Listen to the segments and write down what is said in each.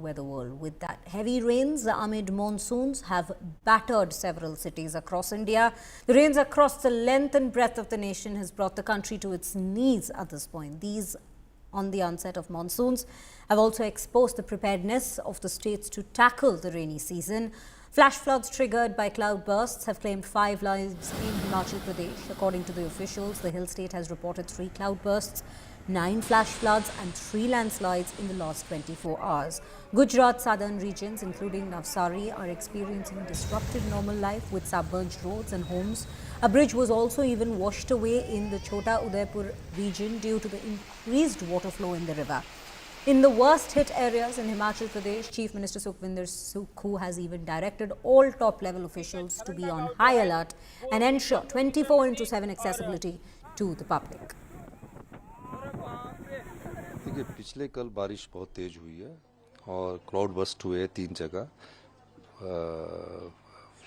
weather world. With that, heavy rains amid monsoons have battered several cities across India. The rains across the length and breadth of the nation has brought the country to its knees at this point. These on the onset of monsoons have also exposed the preparedness of the states to tackle the rainy season. Flash floods triggered by cloud bursts have claimed 5 lives in Himachal Pradesh. According to the officials, the hill state has reported 3 cloud bursts, 9 flash floods and 3 landslides in the last 24 hours. Gujarat's southern regions, including Navsari, are experiencing disrupted normal life with submerged roads and homes. A bridge was also even washed away in the Chota Udaipur region due to the increased water flow in the river. In the worst hit areas in Himachal Pradesh, Chief Minister Sukhvinder Sukhu has even directed all top-level officials to be on high alert and ensure 24/7 accessibility to the public. देखिए, पिछले कल बारिश बहुत तेज हुई है और cloud burst हुए 3 जगह,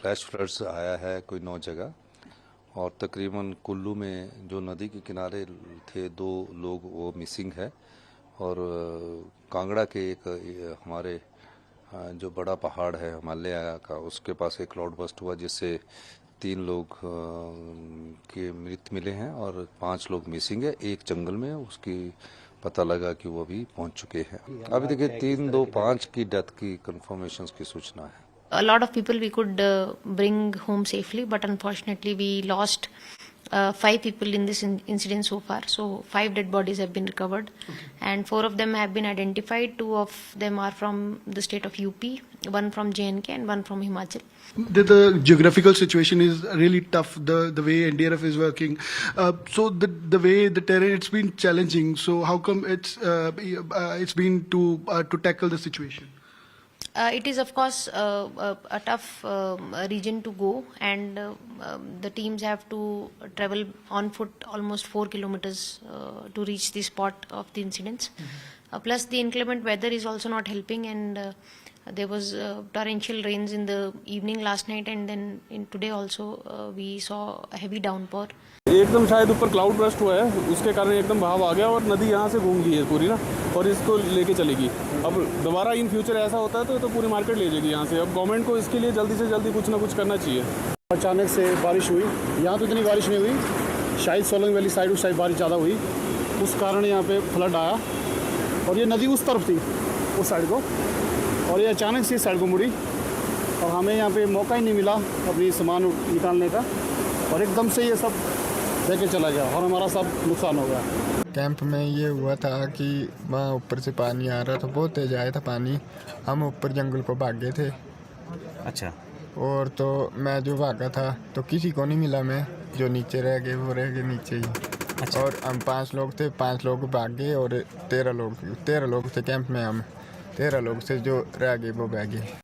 फ्लैश फ्लड्स आया है कोई 9 जगह और तकरीबन कुल्लू में जो नदी के किनारे थे 2 लोग वो मिसिंग है और कांगड़ा के एक हमारे जो बड़ा पहाड़ है हिमालय का उसके पास एक क्लाउड बस्ट हुआ जिससे 3 लोग के मृत मिले हैं और 5 लोग मिसिंग है। एक जंगल में उसकी पता लगा कि वो भी पहुंच चुके हैं। अभी देखिए 3, 2, 5 की डेथ की कंफर्मेशन की सूचना है। A lot of people we could bring home safely, but unfortunately we lost 5 people in this incident so far. So 5 dead bodies have been recovered, and 4 of them have been identified. 2 of them are from the state of UP, 1 from JNK, and 1 from Himachal. The geographical situation is really tough. The way NDRF is working, so the way the terrain, it's been challenging. So how come it's been to tackle the situation? It is of course a tough region to go, and the teams have to travel on foot almost 4 kilometers to reach the spot of the incidents. Plus the inclement weather is also not helping, and there was torrential rains in the evening last night, and then in today also we saw a heavy downpour. एकदम शायद ऊपर cloud burst हुआ है, उसके कारण एकदम बहाव आ गया और नदी यहाँ से घूम गई है पूरी ना, और इसको लेके चलेगी। अब दोबारा इन फ्यूचर ऐसा होता है तो पूरी मार्केट ले जाएगी यहाँ से। अब गवर्नमेंट को इसके लिए जल्दी से जल्दी कुछ ना कुछ करना चाहिए। अचानक से बारिश हुई, यहाँ तो इतनी बारिश नहीं हुई, शायद सोलंग वैली साइड उस साइड बारिश ज़्यादा हुई, उस कारण यहाँ पे फ्लड आया और ये नदी उस तरफ थी उस साइड को, और ये अचानक से इस साइड को मुड़ी और हमें यहाँ पे मौका ही नहीं मिला अपनी सामान निकालने का, और एकदम से ये सब लेके चला गया और हमारा सब नुकसान हो गया। कैंप में ये हुआ था कि वहाँ ऊपर से पानी आ रहा था, बहुत तेज आया था पानी, हम ऊपर जंगल को भागे थे। अच्छा। और तो मैं जो भागा था तो किसी को नहीं मिला, मैं जो नीचे रह गए वो रह गए नीचे ही। अच्छा। और हम 5 लोग थे, 5 लोग भाग गए और 13 लोग थे कैंप में, हम 13 लोग से जो रह गए वो बह गए।